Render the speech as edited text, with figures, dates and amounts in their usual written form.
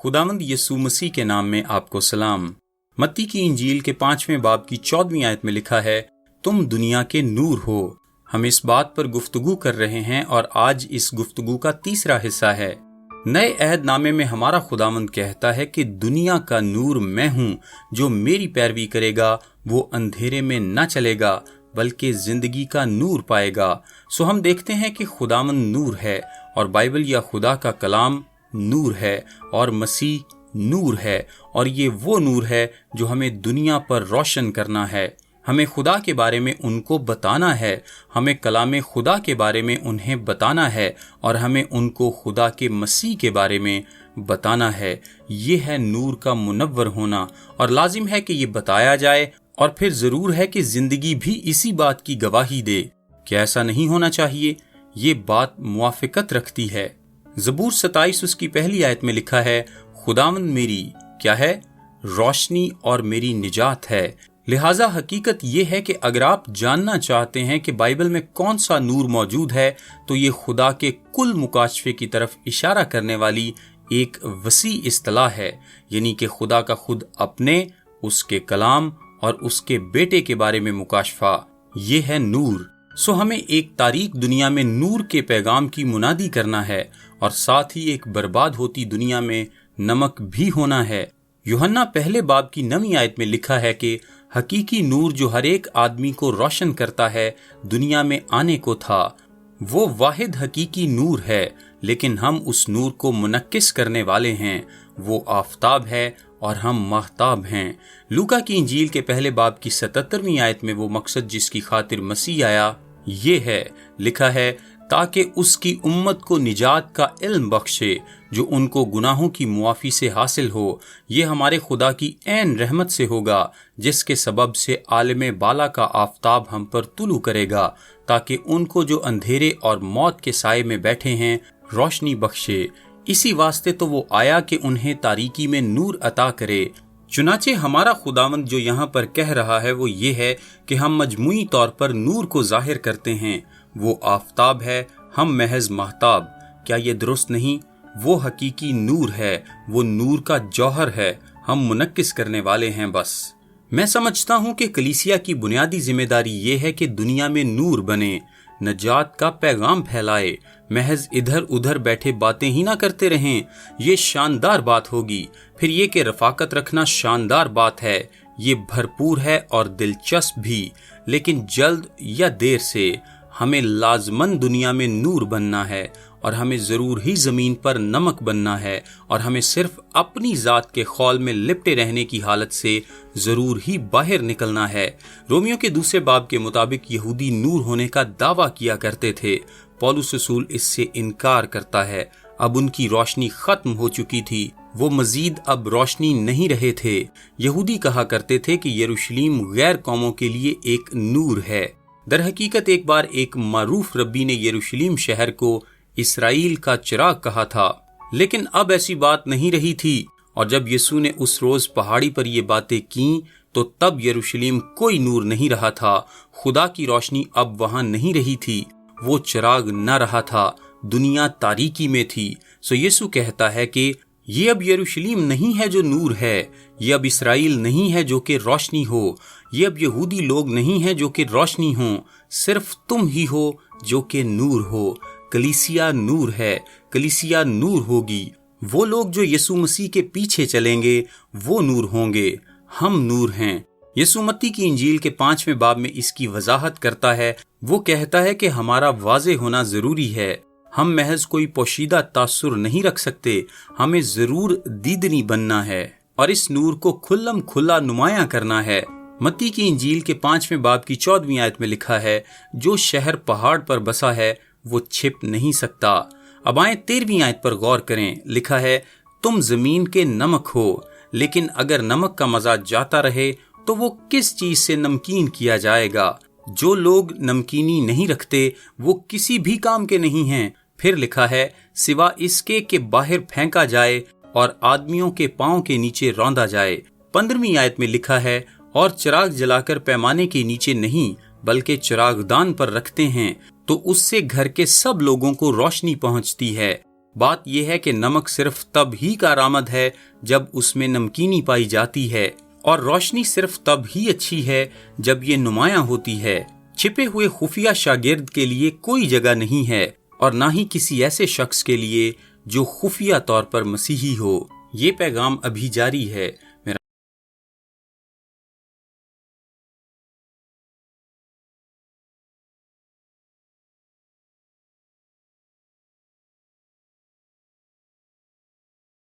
खुदावंद यीशु मसीह के नाम में आपको सलाम। मत्ती की इंजील के 5वें बाब की 14वीं आयत में लिखा है, तुम दुनिया के नूर हो। हम इस बात पर गुफ्तगू कर रहे हैं और आज इस गुफ्तगू का तीसरा हिस्सा है। नए अहदनामे में हमारा खुदावंद कहता है कि दुनिया का नूर मैं हूँ, जो मेरी पैरवी करेगा वो अंधेरे में न चलेगा बल्कि जिंदगी का नूर पाएगा। सो हम देखते हैं कि खुदावंद नूर है और बाइबल या खुदा का कलाम नूर है और मसीह नूर है, और ये वो नूर है जो हमें दुनिया पर रोशन करना है। हमें खुदा के बारे में उनको बताना है, हमें कलाम खुदा के बारे में उन्हें बताना है और हमें उनको खुदा के मसीह के बारे में बताना है। ये है नूर का मुनव्वर होना, और लाजिम है कि ये बताया जाए, और फिर जरूर है कि जिंदगी भी इसी बात की गवाही दे। क्या ऐसा नहीं होना चाहिए? ये बात मुआफिकत रखती है। ज़बूर 27 उसकी पहली आयत में लिखा है, खुदावंद मेरी क्या है? रोशनी और मेरी निजात है। लिहाजा हकीकत ये है कि अगर आप जानना चाहते हैं कि बाइबल में कौन सा नूर मौजूद है, तो ये खुदा के कुल मुकाशफे की तरफ इशारा करने वाली एक वसी इस्तिलाह है, यानी कि खुदा का खुद अपने, उसके कलाम और उसके बेटे के बारे में मुकाशफा। ये है नूर। सो हमें एक तारीक दुनिया में नूर के पैगाम की मुनादी करना है, और साथ ही एक बर्बाद होती दुनिया में नमक भी होना है। यूहन्ना पहले बाब की 9वीं आयत में लिखा है कि हकीकी नूर जो हर एक आदमी को रोशन करता है दुनिया में आने को था। वो वाहिद हकीकी नूर है, लेकिन हम उस नूर को मुनक्किस करने वाले हैं। वो आफताब है और हम महताब हैं। लूका की इंजील के पहले बाब की 77वीं आयत में वो मकसद जिसकी खातिर मसीह आया ये है, लिखा है, ताकि उसकी उम्मत को निजात का इल्म बख्शे जो उनको गुनाहों की मुआफ़ी से हासिल हो। ये हमारे खुदा की ऐन रहमत से होगा, जिसके सबब से आलम बाला का आफताब हम पर तुलू करेगा, ताकि उनको जो अंधेरे और मौत के साए में बैठे हैं रोशनी बख्शे। इसी वास्ते तो वो आया कि उन्हें तारीकी में नूर अता करे। चुनाचे हमारा खुदावंद जो यहाँ पर कह रहा है वो ये है कि हम मजमूई तौर पर नूर को जाहिर करते हैं। वो आफताब है, हम महज महताब। क्या ये दुरुस्त नहीं? वो हकीकी नूर है, वो नूर का जौहर है, हम मुनक्किस करने वाले हैं बस। मैं समझता हूँ कि कलीसिया की बुनियादी जिम्मेदारी ये है कि दुनिया में नूर बने, नजात का पैगाम फैलाए, महज इधर उधर बैठे बातें ही ना करते रहें। ये शानदार बात होगी। फिर ये कि रफाकत रखना शानदार बात है, ये भरपूर है और दिलचस्प भी, लेकिन जल्द या देर से हमें लाजमन दुनिया में नूर बनना है, और हमें जरूर ही जमीन पर नमक बनना है, और हमें सिर्फ अपनी जात के खौल में लिपटे रहने की हालत से जरूर ही बाहर निकलना है। रोमियो के दूसरे बाब के मुताबिक यहूदी नूर होने का दावा किया करते थे। पौलुस रसूल इससे इनकार करता है। अब उनकी रोशनी खत्म हो चुकी थी, वो मजीद अब रोशनी नहीं रहे थे। यहूदी कहा करते थे कि यरूशलेम गैर कौमों के लिए एक नूर है। दर हकीकत एक बार एक मारूफ रब्बी ने यरूशलेम शहर को इसराइल का चिराग कहा था, लेकिन अब ऐसी बात नहीं रही थी। और जब यीशु ने उस रोज पहाड़ी पर ये बातें की, तो तब यरूशलेम कोई नूर नहीं रहा था। खुदा की रोशनी अब वहां नहीं रही थी, वो चिराग न रहा था, दुनिया तारीकी में थी। सो यीशु कहता है कि ये अब यरूशलेम नहीं है जो नूर है, ये अब इसराइल नहीं है जो कि रोशनी हो, ये अब यहूदी लोग नहीं है जो कि रोशनी हो, सिर्फ तुम ही हो जो कि नूर हो। कलीसिया नूर है, कलीसिया नूर होगी। वो लोग जो यीशु मसीह के पीछे चलेंगे वो नूर होंगे। हम नूर हैं। यीशु मत्ती की इंजील के 5वें बाब में इसकी वजाहत करता है। वो कहता है कि हमारा वाज़े होना जरूरी है। हम महज कोई पोशीदा तासुर नहीं रख सकते, हमें जरूर दीदनी बनना है और इस नूर को खुल्लम खुल्ला नुमायां करना है। मत्ती की इंजील के 5वें बाब की 14वीं आयत में लिखा है, जो शहर पहाड़ पर बसा है वो छिप नहीं सकता। अब आए 13वीं आयत पर गौर करें। लिखा है, तुम जमीन के नमक हो, लेकिन अगर नमक का मजा जाता रहे तो वो किस चीज से नमकीन किया जाएगा? जो लोग नमकीनी नहीं रखते वो किसी भी काम के नहीं हैं। फिर लिखा है, सिवा इसके कि बाहर फेंका जाए और आदमियों के पांव के नीचे रौंदा जाए। 15वीं आयत में लिखा है, और चिराग जलाकर पैमाने के नीचे नहीं बल्कि चिरागदान पर रखते हैं, तो उससे घर के सब लोगों को रोशनी पहुंचती है। بات یہ ہے کہ نمک صرف تب ہی کارآمد ہے جب اس میں نمکینی پائی جاتی ہے، اور روشنی صرف تب ہی اچھی ہے جب یہ نمایاں ہوتی ہے۔ چھپے ہوئے خفیہ شاگرد کے لیے کوئی جگہ نہیں ہے، اور نہ ہی کسی ایسے شخص کے لیے جو خفیہ طور پر مسیحی ہو۔ یہ پیغام ابھی جاری ہے۔